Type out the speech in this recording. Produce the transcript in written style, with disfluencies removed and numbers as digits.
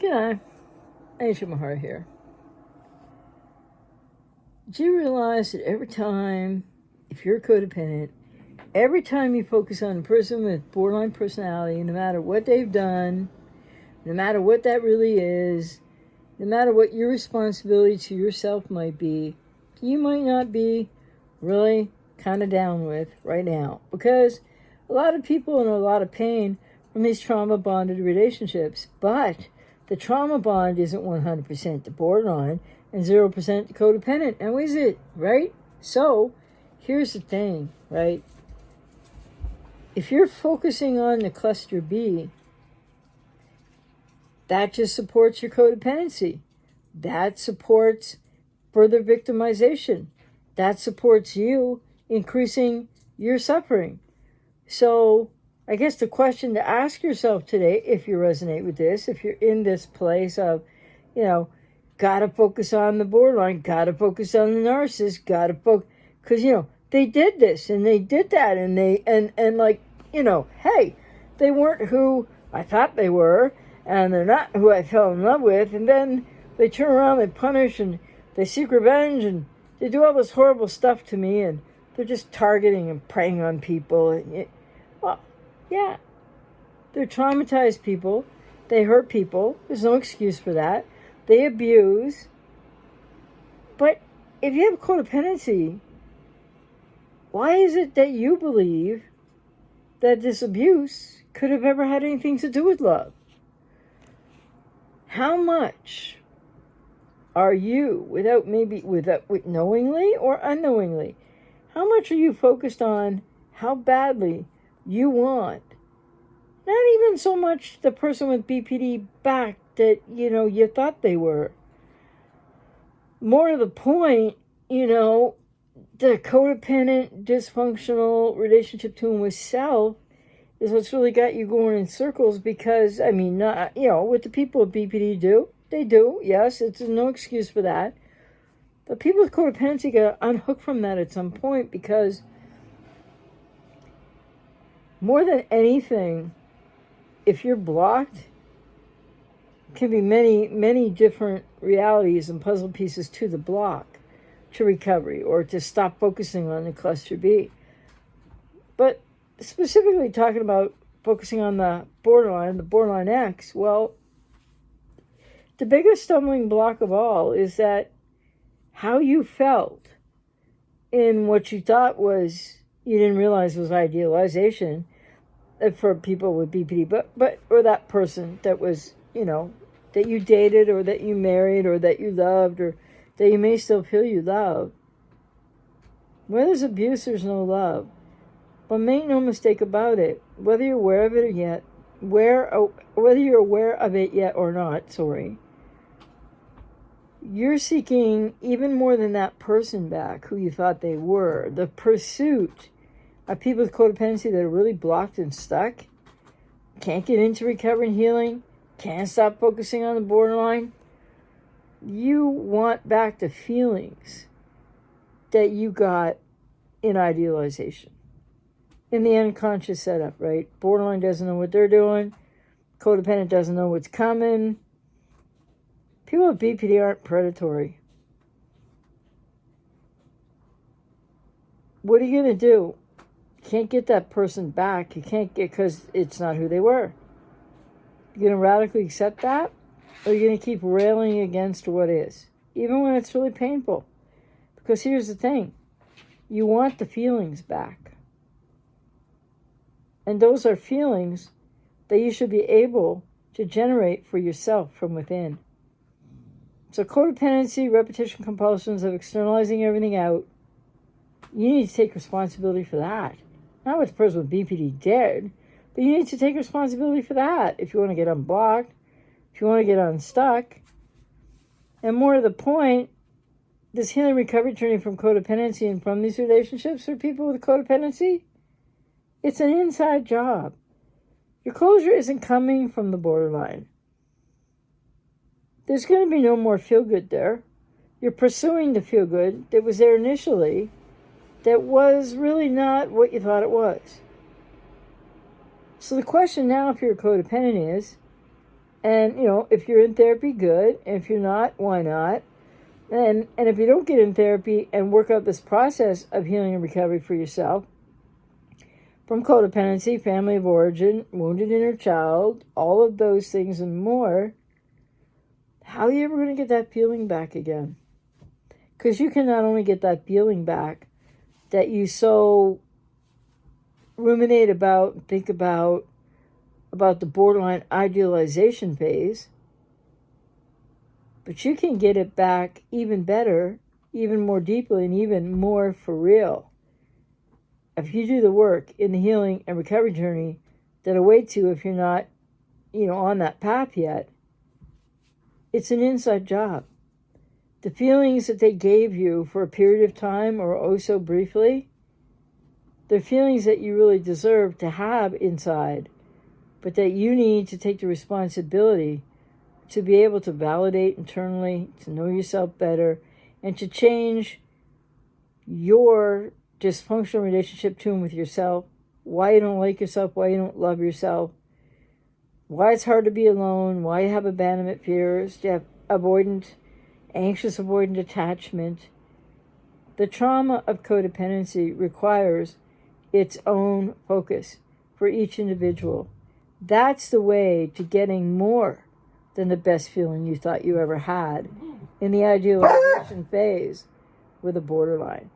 G'day, Asia Mahar here. Do you realize that every time, if you're codependent, every time you focus on a person with borderline personality, no matter what they've done, no matter what that really is, no matter what your responsibility to yourself might be, you might not be really kind of down with right now? Because a lot of people are in a lot of pain from these trauma-bonded relationships, but the trauma bond isn't 100% the borderline and 0% the codependent. Now, is it, right? So, here's the thing, right? If you're focusing on the cluster B, that just supports your codependency. That supports further victimization. That supports you increasing your suffering. So, I guess the question to ask yourself today, if you resonate with this, if you're in this place of, gotta focus on the borderline, gotta focus on the narcissist, gotta focus, because, they did this and they did that and they, hey, they weren't who I thought they were and they're not who I fell in love with, and then they turn around, they punish and they seek revenge and they do all this horrible stuff to me, and they're just targeting and preying on people. And yeah, they're traumatized people. They hurt people. There's no excuse for that. They abuse. But if you have codependency, why is it that you believe that this abuse could have ever had anything to do with love? How much are you, without knowingly or unknowingly, how much are you focused on how badly you want, not even so much the person with BPD back that, you thought they were. More to the point, the codependent, dysfunctional relationship to and with self is what's really got you going in circles, because, not, what the people with BPD do, they do, yes, it's no excuse for that. But people with codependency got to unhook from that at some point, because more than anything, if you're blocked, it can be many, many different realities and puzzle pieces to the block, to recovery, or to stop focusing on the cluster B. But specifically talking about focusing on the borderline X, well, the biggest stumbling block of all is that how you felt in what you thought was, you didn't realize was idealization for people with BPD, but or that person that was, that you dated or that you married or that you loved or that you may still feel you love. Where there's abuse, there's no love. But make no mistake about it, whether you're aware of it yet, whether you're aware of it yet or not, you're seeking even more than that person back who you thought they were. The pursuit of people with codependency that are really blocked and stuck, can't get into recovery and healing, can't stop focusing on the borderline. You want back the feelings that you got in idealization, in the unconscious setup, right? Borderline doesn't know what they're doing. Codependent doesn't know what's coming. People with BPD aren't predatory. What are you going to do? You can't get that person back. You can't get, because it's not who they were. You're going to radically accept that? Or you're going to keep railing against what is, even when it's really painful? Because here's the thing. You want the feelings back. And those are feelings that you should be able to generate for yourself from within. So codependency, repetition compulsions of externalizing everything out, you need to take responsibility for that. Not what the person with BPD did, but you need to take responsibility for that if you want to get unblocked, if you want to get unstuck. And more to the point, this healing recovery journey from codependency and from these relationships for people with codependency, it's an inside job. Your closure isn't coming from the borderline. There's going to be no more feel-good there. You're pursuing the feel-good that was there initially that was really not what you thought it was. So the question now, if you're a codependent, is, And, if you're in therapy, good. If you're not, why not? And if you don't get in therapy and work out this process of healing and recovery for yourself from codependency, family of origin, wounded inner child, all of those things and more, how are you ever going to get that feeling back again? Because you can not only get that feeling back that you so ruminate about, think about the borderline idealization phase, but you can get it back even better, even more deeply, and even more for real if you do the work in the healing and recovery journey that awaits you if you're not, on that path yet. It's an inside job. The feelings that they gave you for a period of time or oh so briefly, they're feelings that you really deserve to have inside, but that you need to take the responsibility to be able to validate internally, to know yourself better, and to change your dysfunctional relationship to and with yourself, why you don't like yourself, why you don't love yourself, why it's hard to be alone, why you have abandonment fears, you have anxious avoidant attachment. The trauma of codependency requires its own focus for each individual. That's the way to getting more than the best feeling you thought you ever had in the idealization phase with a borderline.